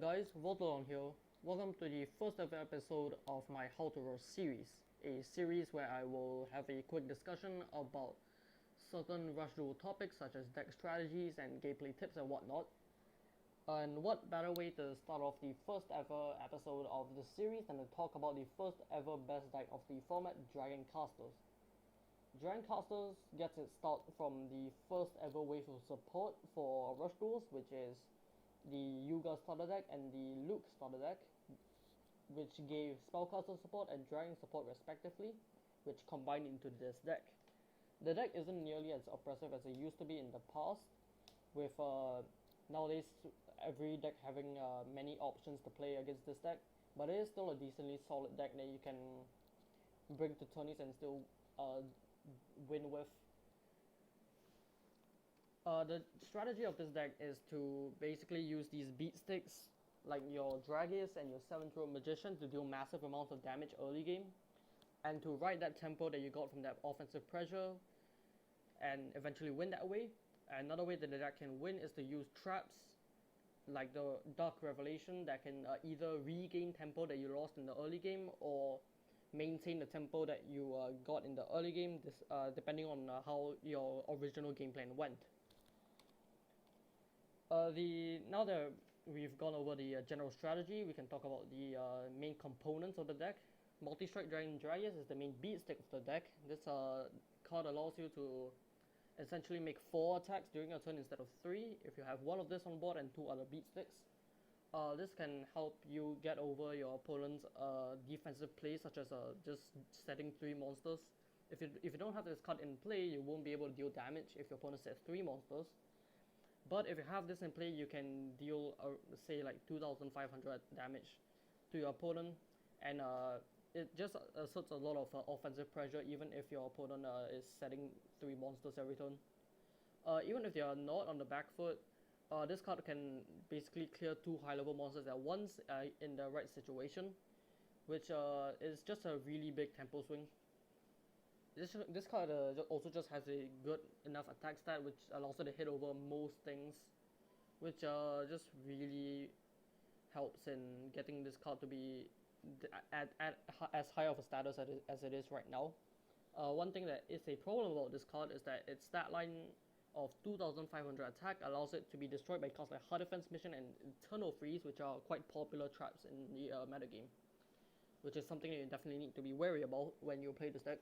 guys, Votolon here. Welcome to the first ever episode of my How to Roll series, a series where I will have a quick discussion about certain Rush Duel topics such as deck strategies and gameplay tips and whatnot. And what better way to start off the first ever episode of the series than to talk about the first ever best deck of the format, DragonCasters. DragonCasters gets its start from the first ever wave of support for Rush Duels, which is the Yugioh starter deck and the Luke starter deck, which gave Spellcaster support and Dragon support respectively, which combined into this deck. The deck isn't nearly as oppressive as it used to be in the past, with nowadays every deck having many options to play against this deck, but it is still a decently solid deck that you can bring to tourneys and still win with. The strategy of this deck is to basically use these beat sticks like your Dragias and your 7-throat Magician to deal massive amounts of damage early game, and to ride that tempo that you got from that offensive pressure and eventually win that way. Another way that the deck can win is to use traps like the Dark Revelation that can either regain tempo that you lost in the early game or maintain the tempo that you got in the early game, depending on how your original game plan went. Now that we've gone over the general strategy, we can talk about the main components of the deck. Multistrike Dragias is the main beat stick of the deck. This card allows you to essentially make 4 attacks during a turn instead of 3 if you have one of this on board and 2 other beat sticks. This can help you get over your opponent's defensive plays, such as just setting 3 monsters. If you don't have this card in play, you won't be able to deal damage if your opponent sets 3 monsters. But if you have this in play, you can deal say like 2,500 damage to your opponent, and it just asserts a lot of offensive pressure even if your opponent is setting 3 monsters every turn. Even if they are not on the back foot, this card can basically clear 2 high-level monsters at once in the right situation, which is just a really big tempo swing. This card also just has a good enough attack stat which allows it to hit over most things, which just really helps in getting this card to be at as high of a status as it is right now. One thing that is a problem about this card is that its stat line of 2,500 attack allows it to be destroyed by cards like Hard Defense Mission and Eternal Freeze, which are quite popular traps in the metagame, which is something that you definitely need to be wary about when you play this deck.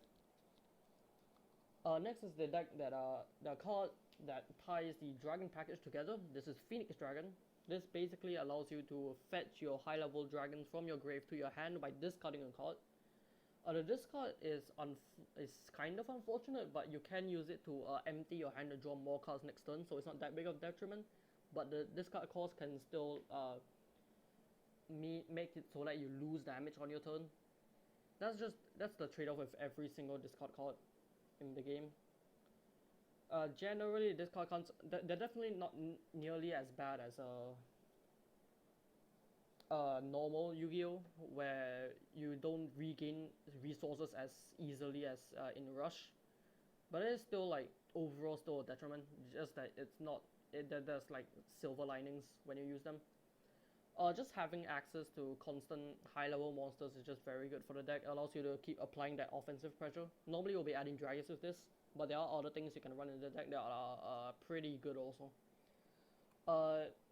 Next is the deck the card that ties the Dragon package together. This is Phoenix Dragon. This basically allows you to fetch your high-level dragons from your grave to your hand by discarding a card. The discard is kind of unfortunate, but you can use it to empty your hand and draw more cards next turn, so it's not that big of a detriment. But the discard cost can still make it so that you lose damage on your turn. That's the trade-off with every single discard card in the game. Generally, discard cards they're definitely not nearly as bad as normal Yu-Gi-Oh, where you don't regain resources as easily as in Rush, but it is still like overall still a detriment. Just that it's not there's like silver linings when you use them. Just having access to constant high-level monsters is just very good for the deck. It allows you to keep applying that offensive pressure. Normally you'll be adding Dragias with this, but there are other things you can run in the deck that are pretty good also.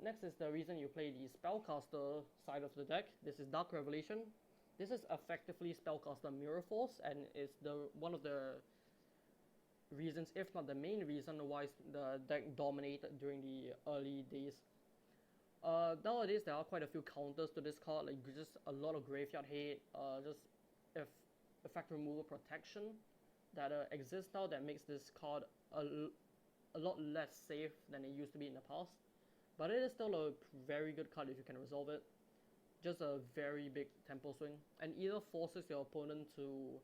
Next is the reason you play the Spellcaster side of the deck. This is Dark Revelation. This is effectively Spellcaster Mirror Force, and is one of the reasons, if not the main reason, why the deck dominated during the early days. Nowadays there are quite a few counters to this card, like just a lot of graveyard hate, just effect removal protection that exists now that makes this card a lot less safe than it used to be in the past. But it is still a very good card if you can resolve it. Just a very big tempo swing, and either forces your opponent to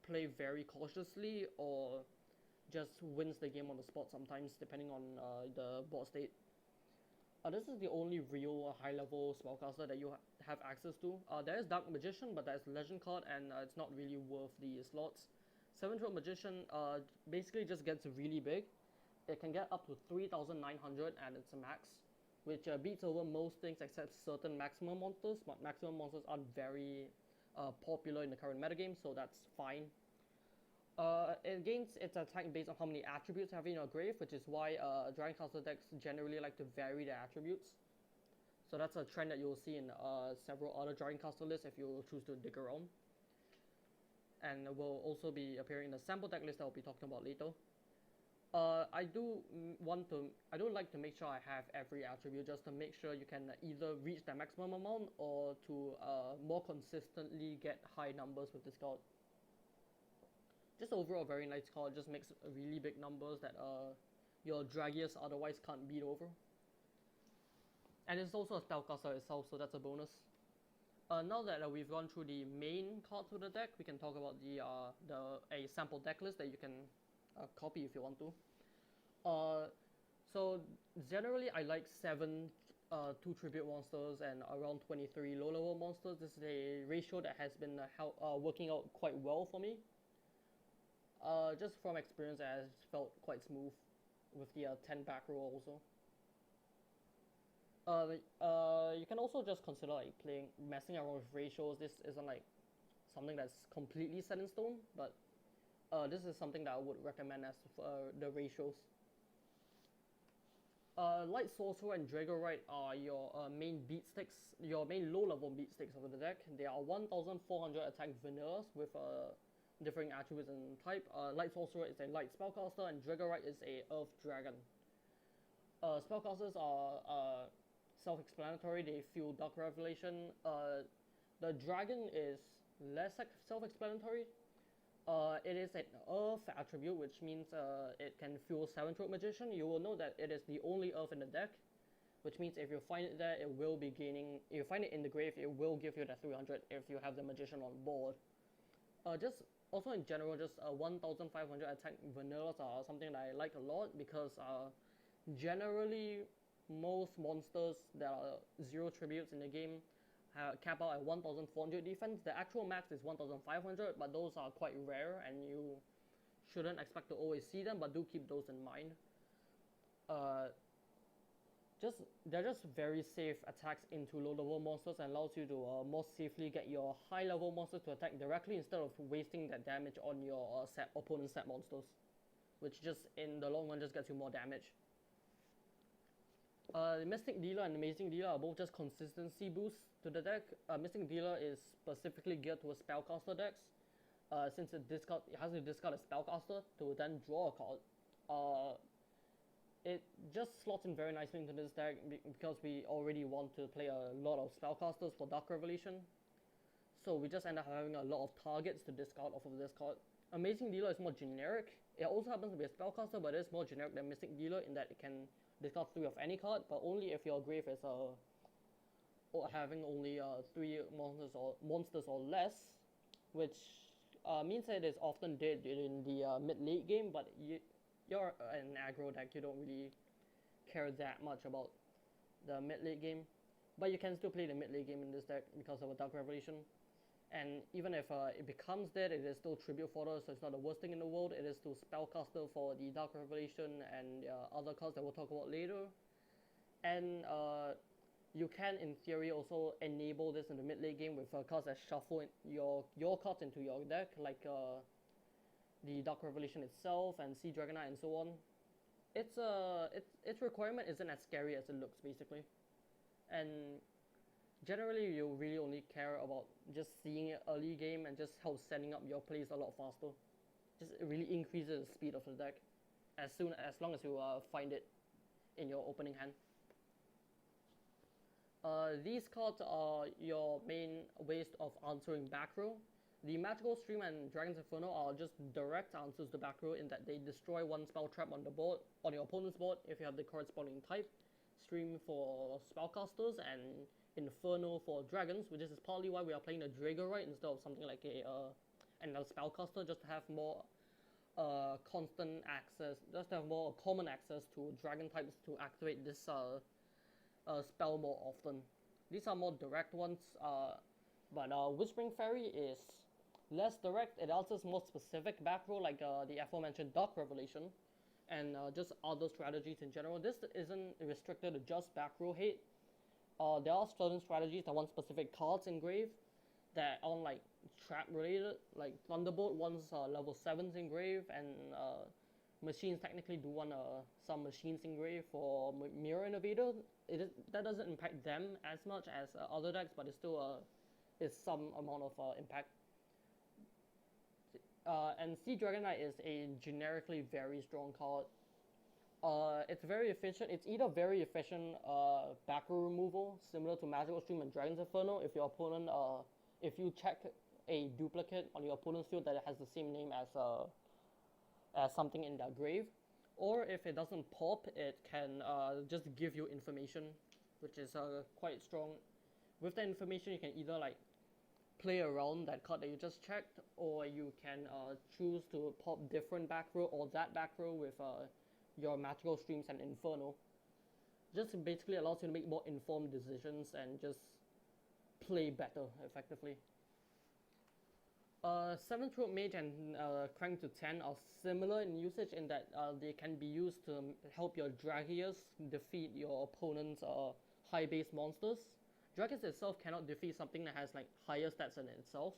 play very cautiously or just wins the game on the spot sometimes, depending on the board state. This is the only real high-level spellcaster that you have access to. There is Dark Magician, but that's a legend card, and it's not really worth the slots. 7-throat Magician basically just gets really big. It can get up to 3,900 and it's a max. which beats over most things except certain maximum monsters, but maximum monsters aren't very popular in the current metagame, so that's fine. It gains its attack based on how many attributes you have in your grave, which is why DragonCaster decks generally like to vary their attributes. So that's a trend that you'll see in several other DragonCaster lists if you choose to dig around. And will also be appearing in the sample deck list that I'll be talking about later. I do like to make sure I have every attribute just to make sure you can either reach the maximum amount or to more consistently get high numbers with this card. Just overall very nice card, just makes really big numbers that your Dragias otherwise can't beat over. And it's also a spellcaster itself, so that's a bonus. Now that we've gone through the main cards of the deck, we can talk about a sample deck list that you can copy if you want to. So generally I like 7 2 tribute monsters and around 23 low level monsters. This is a ratio that has been working out quite well for me. Just from experience, it has felt quite smooth with the 10 back row also. You can also just consider like messing around with ratios. This isn't like something that's completely set in stone, but this is something that I would recommend as the ratios. Light Sorcerer and Dragorite are your main beat sticks, your main low level beat sticks of the deck. They are 1400 attack vanillas with differing attributes and type. Light Sorcerer is a light spellcaster and Dragorite is a earth dragon. Spellcasters are self-explanatory. They fuel Dark Revelation. The dragon is less self-explanatory. It is an earth attribute, which means it can fuel Seven-Throat Magician. You will know that it is the only earth in the deck, which means if you find it there, it will be gaining. If you find it in the grave, it will give you that 300 if you have the Magician on board. Just also in general, just 1500 attack vanillas are something that I like a lot because generally most monsters that are 0 tributes in the game cap out at 1400 defense. The actual max is 1500, but those are quite rare and you shouldn't expect to always see them, but do keep those in mind. They're just very safe attacks into low level monsters and allows you to more safely get your high level monsters to attack directly instead of wasting that damage on your opponent's set monsters, which just in the long run just gets you more damage. The Mystic Dealer and Amazing Dealer are both just consistency boosts to the deck. Mystic Dealer is specifically geared towards spellcaster decks, since it has to discard a spellcaster to then draw a card. It just slots in very nicely into this deck because we already want to play a lot of spellcasters for Dark Revelation. So we just end up having a lot of targets to discard off of this card. Amazing Dealer is more generic. It also happens to be a spellcaster, but it is more generic than Mystic Dealer in that it can discard 3 of any card, but only if your grave is having only 3 monsters or less, which means that it is often dead in the mid-late game, but you're an aggro deck, you don't really care that much about the mid-late game, but you can still play the mid-late game in this deck because of a Dark Revelation. And even if it becomes dead, it is still tribute fodder, so it's not the worst thing in the world. It is still spellcaster for the Dark Revelation and other cards that we'll talk about later. And you can, in theory, also enable this in the mid-late game with cards that shuffle your cards into your deck, like the Dark Revelation itself and Sea Dragonite and so on. Its requirement isn't as scary as it looks, basically. And generally, you really only care about just seeing it early game and just how setting up your plays a lot faster. Just it really increases the speed of the deck as long as you find it in your opening hand. These cards are your main ways of answering back row. The Magical Stream and Dragon's Inferno are just direct answers to back row in that they destroy 1 spell trap on the board, on your opponent's board if you have the corresponding type. Stream for spellcasters and Inferno for dragons, which is partly why we are playing the Dragorite instead of something like another spellcaster, just to have more constant access, just to have more common access to dragon types to activate this spell more often. These are more direct ones, but Whispering Fairy is less direct. It answers more specific back row, like the aforementioned Dark Revelation, and just other strategies in general. This isn't restricted to just back row hate. There are certain strategies that want specific cards engraved that on like trap related, like Thunderbolt wants level 7s engraved, and machines technically do want some machines engraved for Mirror Innovator. That doesn't impact them as much as other decks, but it still is some amount of impact. And Sea Dragon Knight is a generically very strong card. It's very efficient. It's either very efficient back row removal, similar to Magical Stream and Dragon's Inferno. If your opponent, if you check a duplicate on your opponent's field that has the same name as something in their grave, or if it doesn't pop, it can just give you information, which is quite strong. With the information, you can either like play around that card that you just checked, or you can choose to pop different back row or that back row with your Magical Streams and Inferno. Just basically allows you to make more informed decisions and just play better effectively. 7th Road Mage and Crank to 10 are similar in usage in that they can be used to help your Dragias defeat your opponent's high base monsters. Dragias itself cannot defeat something that has like higher stats than itself,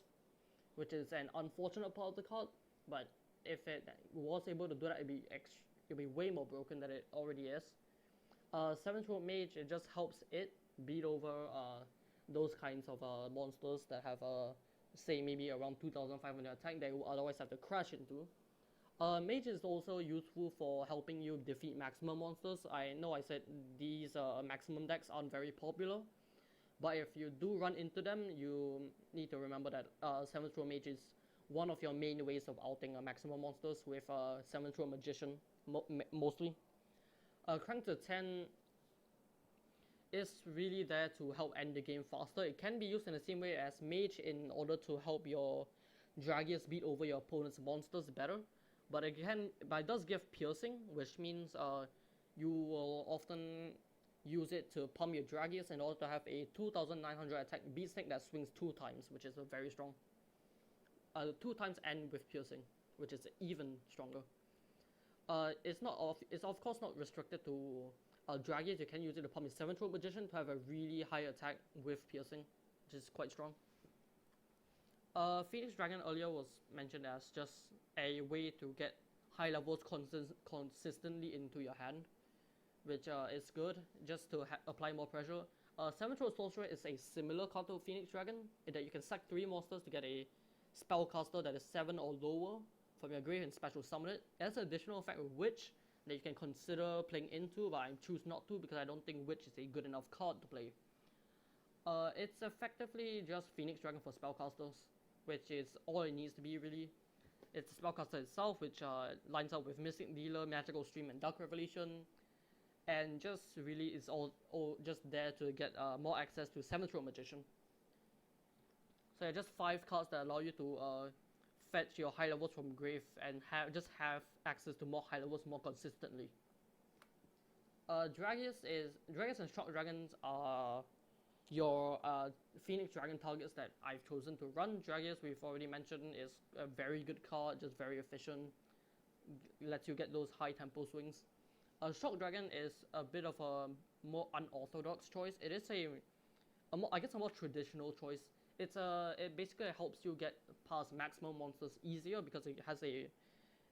which is an unfortunate part of the card, but if it was able to do that, it'd be way more broken than it already is. 7th Road Mage, it just helps it beat over those kinds of monsters that have say maybe around 2,500 attack that you would otherwise have to crash into. Mage is also useful for helping you defeat maximum monsters. I know I said these maximum decks aren't very popular, but if you do run into them, you need to remember that 7th Row Mage is one of your main ways of outing maximum monsters with 7th Row Magician mostly. Crank to 10 is really there to help end the game faster. It can be used in the same way as Mage in order to help your Dragias beat over your opponent's monsters better. But it does give piercing, which means you will often use it to pump your Dragias in order to have a 2,900 attack beat stick that swings 2 times, which is very strong. 2 times and with piercing, which is even stronger. It's of course not restricted to Dragias. You can use it to pump your 7th Row Magician to have a really high attack with piercing, which is quite strong. Phoenix Dragon earlier was mentioned as just a way to get high levels consistently into your hand, which is good, just to apply more pressure. 7th Row Sorcerer is a similar card to Phoenix Dragon, in that you can sack 3 monsters to get a spellcaster that is 7 or lower from your grave and special summon it. It has an additional effect with Witch that you can consider playing into, but I choose not to because I don't think Witch is a good enough card to play. It's effectively just Phoenix Dragon for spellcasters, which is all it needs to be really. It's the spellcaster itself, which lines up with Mystic Dealer, Magical Stream, and Dark Revelation, and just really is all just there to get more access to 7th Row Magician. So just 5 cards that allow you to fetch your high levels from grave and have access to more high levels more consistently. Dragias and Shock Dragons are your Phoenix Dragon targets that I've chosen to run. Dragias, we've already mentioned, is a very good card, just very efficient, lets you get those high tempo swings. Shock Dragon is a bit of a more unorthodox choice. It is a more traditional choice. It basically helps you get past maximum monsters easier because it has a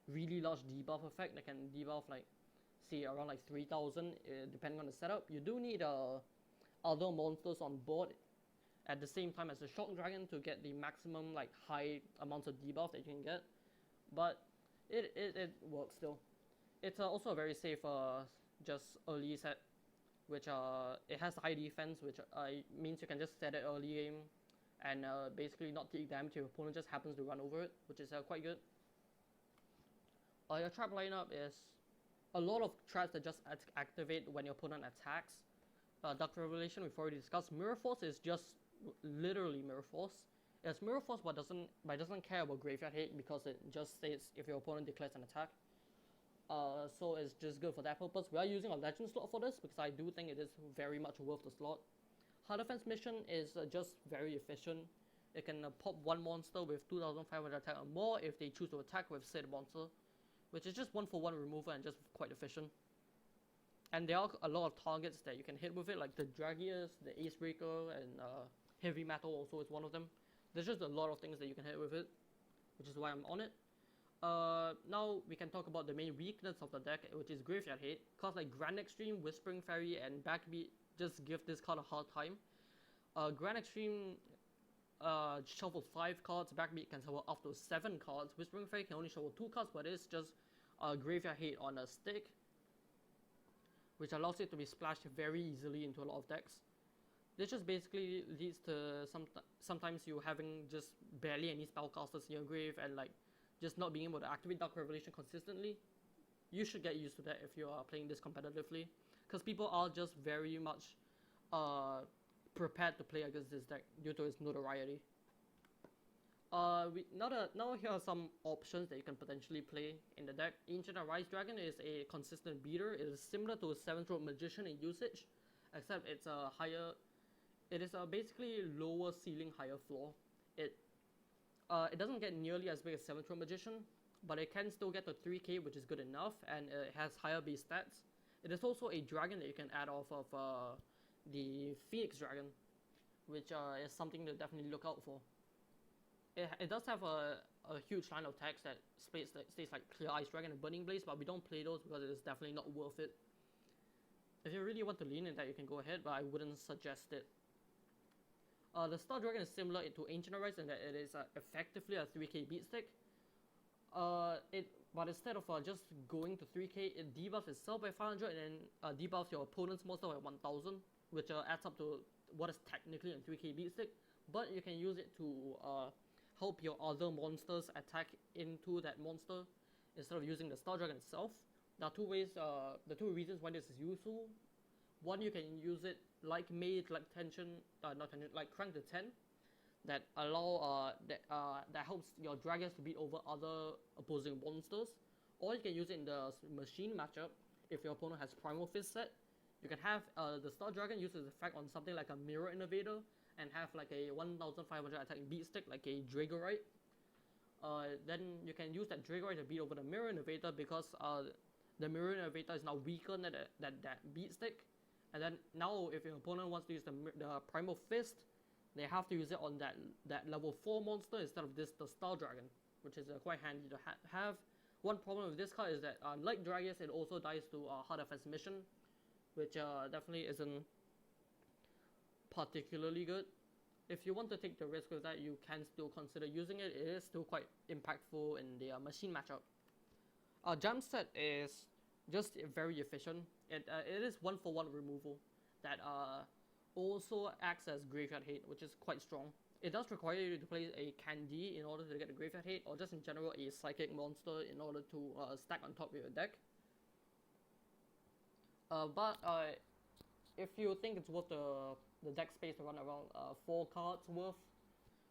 really large debuff effect that can debuff around 3,000 depending on the setup. You do need other monsters on board at the same time as the Shock Dragon to get the maximum high amounts of debuff that you can get, but it works still. It's also a very safe just early set, which it has high defense, which means you can just set it early game and basically not take damage. Your opponent just happens to run over it, which is quite good. Your trap lineup is a lot of traps that just activate when your opponent attacks. Dark Revelation we've already discussed. Mirror Force is just literally Mirror Force. It's Mirror Force but doesn't care about Graveyard Hate because it just states if your opponent declares an attack. So it's just good for that purpose. We are using a legend slot for this because I do think it is very much worth the slot. Hard Defense Mission is just very efficient. It can pop 1 monster with 2,500 attack or more if they choose to attack with said monster, which is just 1-for-1 removal and just quite efficient. And there are a lot of targets that you can hit with it, like the Dragias, the Acebreaker, and Heavy Metal also is one of them. There's just a lot of things that you can hit with it, which is why I'm on it. Now we can talk about the main weakness of the deck, which is Graveyard Hate. Cards like Grand Extreme, Whispering Fairy, and Backbeat just give this card a hard time. Grand Extreme shuffles 5 cards, Backbeat can shuffle up to 7 cards, Whispering Fairy can only shuffle 2 cards, but it's just Graveyard Hate on a stick, which allows it to be splashed very easily into a lot of decks. This just basically leads to sometimes you having just barely any spellcasters in your grave and like just not being able to activate Dark Revelation consistently. You should get used to that if you are playing this competitively, because people are just very much prepared to play against this deck due to its notoriety. Now here are some options that you can potentially play in the deck. Ancient Arise Dragon is a consistent beater. It is similar to a 7-throat Magician in usage, except it's a higher. It is a basically lower ceiling, higher floor. It doesn't get nearly as big as 7-throat Magician, but it can still get to 3k, which is good enough, and it has higher base stats. It is also a dragon that you can add off of the Phoenix Dragon, which is something to definitely look out for. It does have a huge line of text that states like Clear Ice Dragon and Burning Blaze, but we don't play those because it is definitely not worth it. If you really want to lean in that, you can go ahead, but I wouldn't suggest it. The Star Dragon is similar to Ancient Arise in that it is effectively a 3k beat stick. But instead of just going to 3k, it debuffs itself by 500 and then debuffs your opponent's monster by 1000, which adds up to what is technically a 3k beat stick. But you can use it to help your other monsters attack into that monster instead of using the Star Dragon itself. There are two ways, the two reasons why this is useful. One, you can use it like Mage, like like Crank to 10, that allow that helps your Dragias to beat over other opposing monsters. Or you can use it in the machine matchup if your opponent has Primal Fist set. You can have the Star Dragon use its effect on something like a Mirror Innovator and have like a 1500 attacking beat stick like a Dragorite. Then you can use that Dragorite to beat over the Mirror Innovator because the Mirror Innovator is now weaker than that beat stick. And then now if your opponent wants to use the Primal Fist, they have to use it on that level 4 monster instead of the Star Dragon, which is quite handy to have. One problem with this card is that like Dragias, it also dies to Hard Defense Mission, which definitely isn't particularly good. If you want to take the risk with that, you can still consider using it. It is still quite impactful in the machine matchup. Jump Set is just very efficient. It is 1-for-1 removal that also acts as Graveyard Hate, which is quite strong. It does require you to play a Candy in order to get the Graveyard Hate, or just in general a Psychic monster in order to stack on top of your deck. But if you think it's worth the deck space to run around 4 cards worth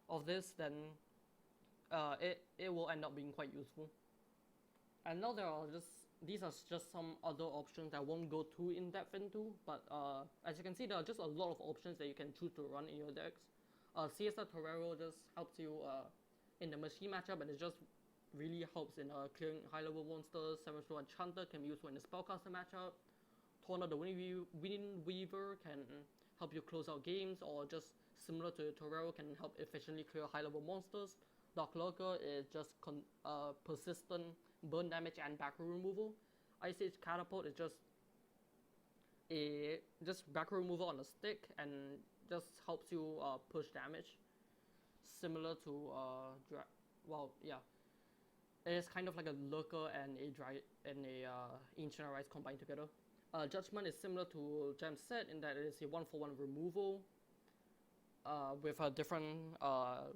of this, then it will end up being quite useful. And now these are just some other options that I won't go too in depth into, but as you can see, there are just a lot of options that you can choose to run in your decks. CSR Torero just helps you in the machine matchup, and it just really helps in clearing high level monsters. 7-throat Enchanter can be useful in the Spellcaster matchup. Torna the Wind Weaver can help you close out games, or just similar to Torero can help efficiently clear high level monsters. Dark Lurker is just persistent burn damage and back row removal. Ice Age Catapult is just back row removal on a stick and just helps you push damage. Similar to it is kind of like a Lurker and a Ancient Arise combined together. Judgment is similar to Gem Set in that it is a 1-for-1 removal with different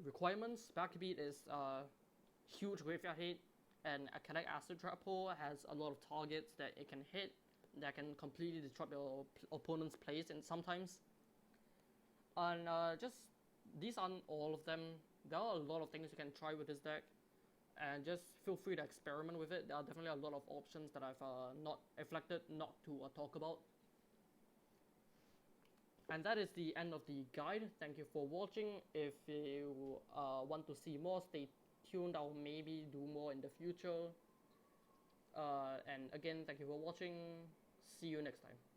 requirements. Backbeat is huge Graveyard Hate, and a Kinetic Acid Trap Hole has a lot of targets that it can hit that can completely disrupt your opponent's plays, and sometimes. And these aren't all of them. There are a lot of things you can try with this deck, and just feel free to experiment with it. There are definitely a lot of options that I've not elected not to talk about. And that is the end of the guide. Thank you for watching. If you want to see more, stay tuned. I'll maybe do more in the future. And again, thank you for watching. See you next time.